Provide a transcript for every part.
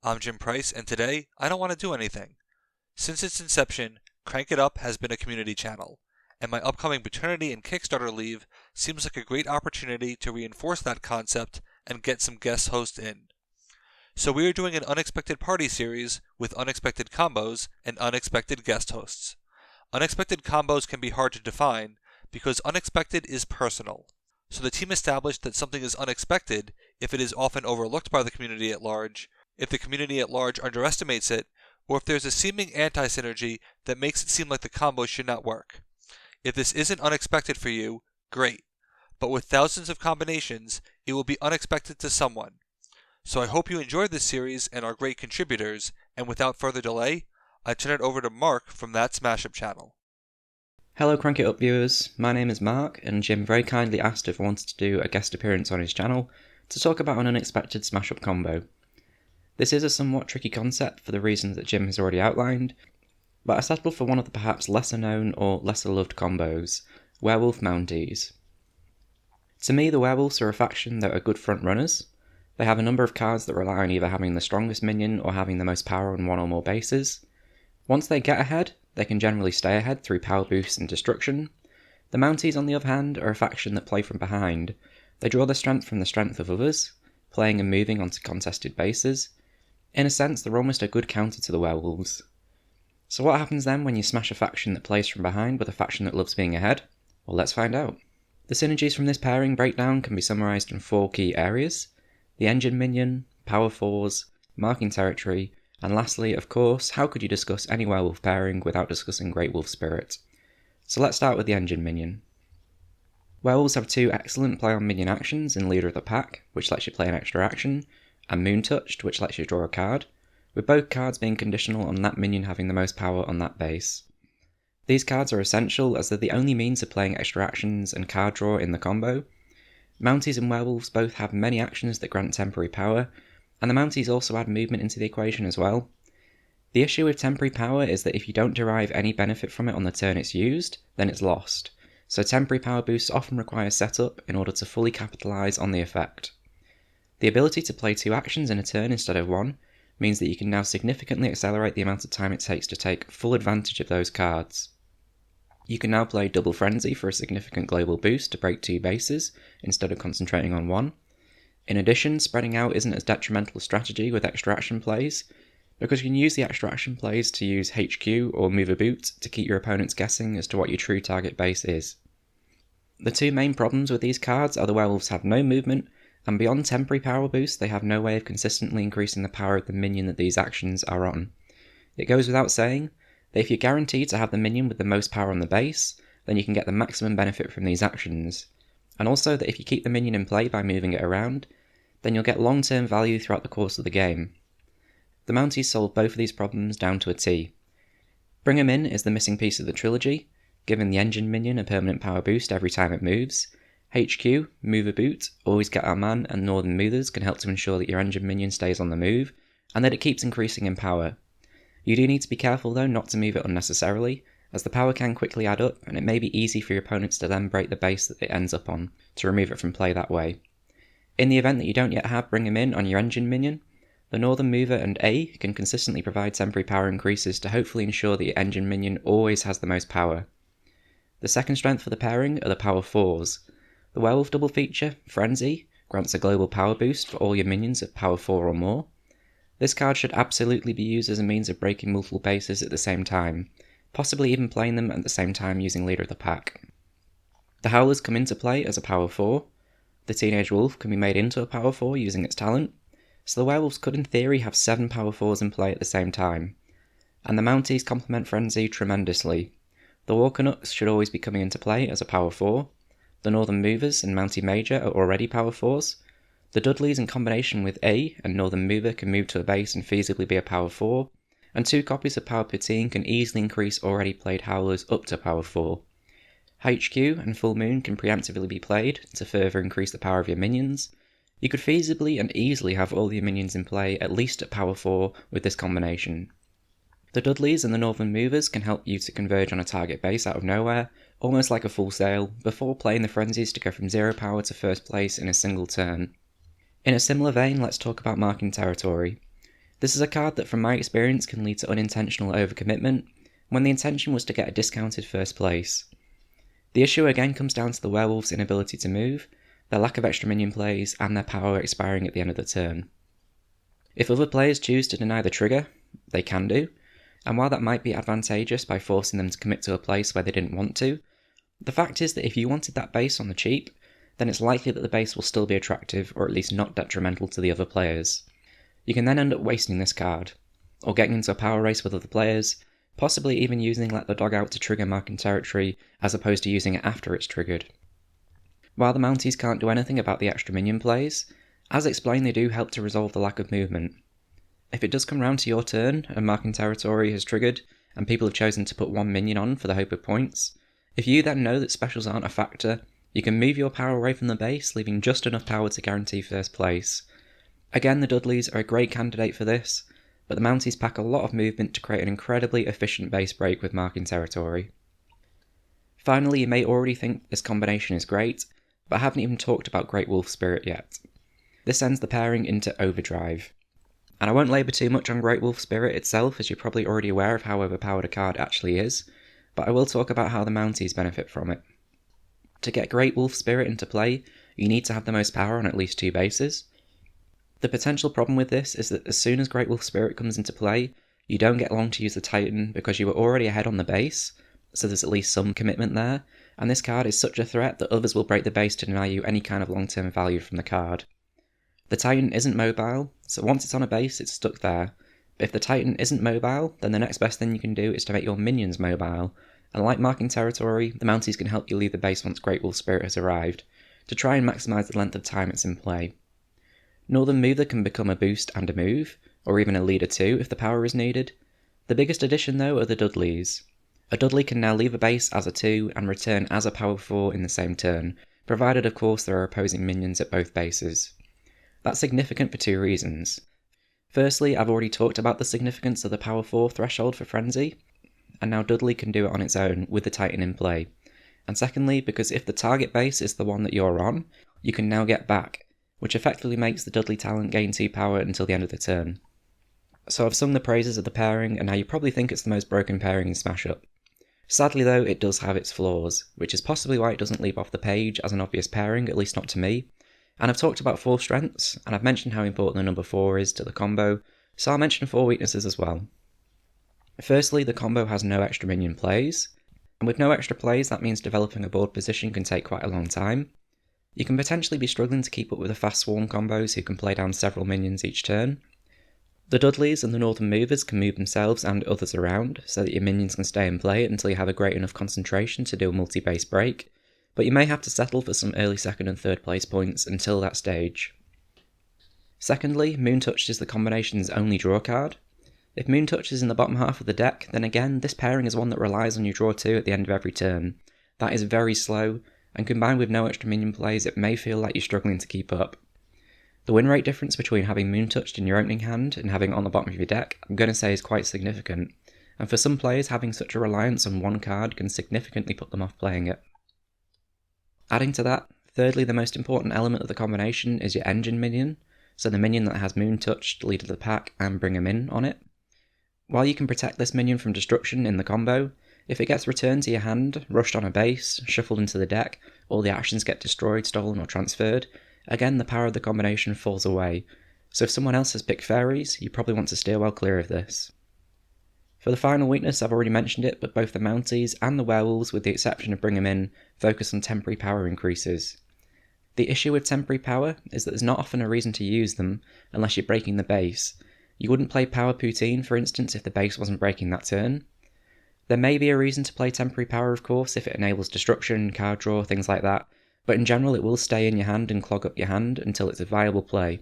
I'm Jim Price, and today I don't want to do anything. Since its inception, Crank It Up has been a community channel, and my upcoming paternity and Kickstarter leave seems like a great opportunity to reinforce that concept and get some guest hosts in. So we are doing an unexpected party series with unexpected combos and unexpected guest hosts. Unexpected combos can be hard to define because unexpected is personal. So the team established that something is unexpected if it is often overlooked by the community at large, if the community at large underestimates it, or if there's a seeming anti-synergy that makes it seem like the combo should not work. If this isn't unexpected for you, great. But with thousands of combinations, it will be unexpected to someone. So I hope you enjoyed this series and are great contributors, and without further delay, I turn it over to Mark from that Smash Up channel. Hello Crank It Up viewers, my name is Mark, and Jim very kindly asked if I wanted to do a guest appearance on his channel to talk about an unexpected Smash Up combo. This is a somewhat tricky concept for the reasons that Jim has already outlined, but I settled for one of the perhaps lesser known or lesser loved combos, Werewolf Mounties. To me, the werewolves are a faction that are good front runners. They have a number of cards that rely on either having the strongest minion or having the most power on one or more bases. Once they get ahead, they can generally stay ahead through power boosts and destruction. The Mounties, on the other hand, are a faction that play from behind. They draw their strength from the strength of others, playing and moving onto contested bases. In a sense, they're almost a good counter to the werewolves. So what happens then when you smash a faction that plays from behind with a faction that loves being ahead? Well, let's find out. The synergies from this pairing breakdown can be summarised in 4 key areas: the engine minion, power 4s, marking territory, and lastly, of course, how could you discuss any werewolf pairing without discussing Great Wolf Spirit? So let's start with the engine minion. Werewolves have 2 excellent play on minion actions in Leader of the Pack, which lets you play an extra action, and Moon Touched, which lets you draw a card, with both cards being conditional on that minion having the most power on that base. These cards are essential as they're the only means of playing extra actions and card draw in the combo. Mounties and werewolves both have many actions that grant temporary power, and the Mounties also add movement into the equation as well. The issue with temporary power is that if you don't derive any benefit from it on the turn it's used, then it's lost, so temporary power boosts often require setup in order to fully capitalise on the effect. The ability to play 2 actions in a turn instead of 1 means that you can now significantly accelerate the amount of time it takes to take full advantage of those cards. You can now play Double Frenzy for a significant global boost to break 2 bases instead of concentrating on 1. In addition, spreading out isn't as detrimental a strategy with extra action plays, because you can use the extra action plays to use HQ or Move a Boot to keep your opponents guessing as to what your true target base is. The 2 main problems with these cards are the werewolves have no movement, and beyond temporary power boost they have no way of consistently increasing the power of the minion that these actions are on. It goes without saying that if you're guaranteed to have the minion with the most power on the base, then you can get the maximum benefit from these actions. And also that if you keep the minion in play by moving it around, then you'll get long-term value throughout the course of the game. The Mounties solve both of these problems down to a T. Bring 'em In is the missing piece of the trilogy, giving the engine minion a permanent power boost every time it moves. HQ, Move a Boot, Always Get Our Man, and Northern Movers can help to ensure that your engine minion stays on the move, and that it keeps increasing in power. You do need to be careful though not to move it unnecessarily, as the power can quickly add up, and it may be easy for your opponents to then break the base that it ends up on, to remove it from play that way. In the event that you don't yet have Bring 'Em In on your engine minion, the Northern Mover and A can consistently provide temporary power increases to hopefully ensure that your engine minion always has the most power. The second strength for the pairing are the power 4s. The Werewolf double feature, Frenzy, grants a global power boost for all your minions of power 4 or more. This card should absolutely be used as a means of breaking multiple bases at the same time, possibly even playing them at the same time using Leader of the Pack. The Howlers come into play as a power 4. The Teenage Wolf can be made into a power 4 using its talent, so the werewolves could in theory have 7 power 4s in play at the same time. And the Mounties complement Frenzy tremendously. The Walker-Nuts should always be coming into play as a power 4. The Northern Movers and Mountie Major are already power 4s. The Dudleys in combination with A and Northern Mover can move to a base and feasibly be a power 4, and 2 copies of Power Poutine can easily increase already played Howlers up to power 4. HQ and Full Moon can preemptively be played to further increase the power of your minions. You could feasibly and easily have all your minions in play at least at power 4 with this combination. The Dudleys and the Northern Movers can help you to converge on a target base out of nowhere, almost like a full sail, before playing the Frenzies to go from 0 power to first place in a single turn. In a similar vein, let's talk about marking territory. This is a card that from my experience can lead to unintentional overcommitment, when the intention was to get a discounted first place. The issue again comes down to the werewolf's inability to move, their lack of extra minion plays, and their power expiring at the end of the turn. If other players choose to deny the trigger, they can do, and while that might be advantageous by forcing them to commit to a place where they didn't want to, the fact is that if you wanted that base on the cheap, then it's likely that the base will still be attractive or at least not detrimental to the other players. You can then end up wasting this card, or getting into a power race with other players, possibly even using Let the Dog Out to trigger marking territory as opposed to using it after it's triggered. While the Mounties can't do anything about the extra minion plays, as explained they do help to resolve the lack of movement. If it does come round to your turn and marking territory has triggered and people have chosen to put one minion on for the hope of points, if you then know that specials aren't a factor, you can move your power away from the base, leaving just enough power to guarantee first place. Again, the Dudleys are a great candidate for this, but the Mounties pack a lot of movement to create an incredibly efficient base break with marking territory. Finally, you may already think this combination is great, but I haven't even talked about Great Wolf Spirit yet. This sends the pairing into overdrive. And I won't labour too much on Great Wolf Spirit itself, as you're probably already aware of how overpowered a card actually is, but I will talk about how the Mounties benefit from it. To get Great Wolf Spirit into play, you need to have the most power on at least 2 bases. The potential problem with this is that as soon as Great Wolf Spirit comes into play, you don't get long to use the Titan because you were already ahead on the base, so there's at least some commitment there, and this card is such a threat that others will break the base to deny you any kind of long-term value from the card. The Titan isn't mobile, so once it's on a base, it's stuck there. But if the Titan isn't mobile, then the next best thing you can do is to make your minions mobile, and like marking territory, the Mounties can help you leave the base once Great Wolf Spirit has arrived, to try and maximise the length of time it's in play. Northern Mover can become a boost and a move, or even a leader too if the power is needed. The biggest addition though are the Dudleys. A Dudley can now leave a base as a 2 and return as a power 4 in the same turn, provided of course there are opposing minions at both bases. That's significant for 2 reasons. Firstly, I've already talked about the significance of the power 4 threshold for Frenzy, and now Dudley can do it on its own with the Titan in play. And secondly, because if the target base is the one that you're on, you can now get back, which effectively makes the Dudley talent gain 2 power until the end of the turn. So I've sung the praises of the pairing, and now you probably think it's the most broken pairing in Smash Up. Sadly though, it does have its flaws, which is possibly why it doesn't leap off the page as an obvious pairing, at least not to me. And I've talked about 4 strengths, and I've mentioned how important the number 4 is to the combo, so I'll mention 4 weaknesses as well. Firstly, the combo has no extra minion plays, and with no extra plays that means developing a board position can take quite a long time. You can potentially be struggling to keep up with the fast swarm combos who can play down several minions each turn. The Dudleys and the Northern Movers can move themselves and others around, so that your minions can stay in play until you have a great enough concentration to do a multi-base break, but you may have to settle for some early 2nd and 3rd place points until that stage. Secondly, Moon Touch is the combination's only draw card. If Moon Touch is in the bottom half of the deck, then again, this pairing is one that relies on your draw 2 at the end of every turn. That is very slow, and combined with no extra minion plays, it may feel like you're struggling to keep up. The win rate difference between having Moon Touched in your opening hand and having it on the bottom of your deck, I'm going to say is quite significant, and for some players having such a reliance on one card can significantly put them off playing it. Adding to that, thirdly, the most important element of the combination is your engine minion, so the minion that has Moon Touched, Lead of the Pack, and Bring 'em In on it. While you can protect this minion from destruction in the combo, if it gets returned to your hand, rushed on a base, shuffled into the deck, or the actions get destroyed, stolen, or transferred, again the power of the combination falls away, so if someone else has picked fairies, you probably want to steer well clear of this. For the final weakness, I've already mentioned it, but both the Mounties and the Werewolves, with the exception of Bring 'em In, focus on temporary power increases. The issue with temporary power is that there's not often a reason to use them unless you're breaking the base. You wouldn't play Power Poutine, for instance, if the base wasn't breaking that turn. There may be a reason to play temporary power, of course, if it enables destruction, card draw, things like that, but in general it will stay in your hand and clog up your hand until it's a viable play.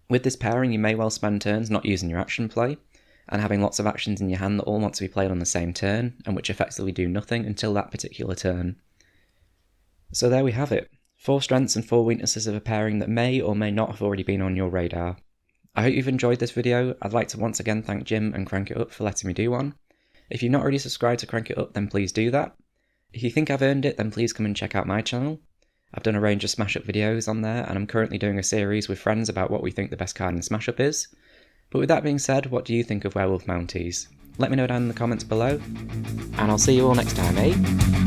With this pairing, you may well spend turns not using your action play, and having lots of actions in your hand that all want to be played on the same turn, and which effectively do nothing until that particular turn. So there we have it, 4 strengths and 4 weaknesses of a pairing that may or may not have already been on your radar. I hope you've enjoyed this video. I'd like to once again thank Jim and Crank It Up for letting me do one. If you've not already subscribed to Crank It Up, then please do that. If you think I've earned it, then please come and check out my channel. I've done a range of Smash Up videos on there, and I'm currently doing a series with friends about what we think the best card in Smash Up is. But with that being said, what do you think of Werewolf Mounties? Let me know down in the comments below, and I'll see you all next time, eh?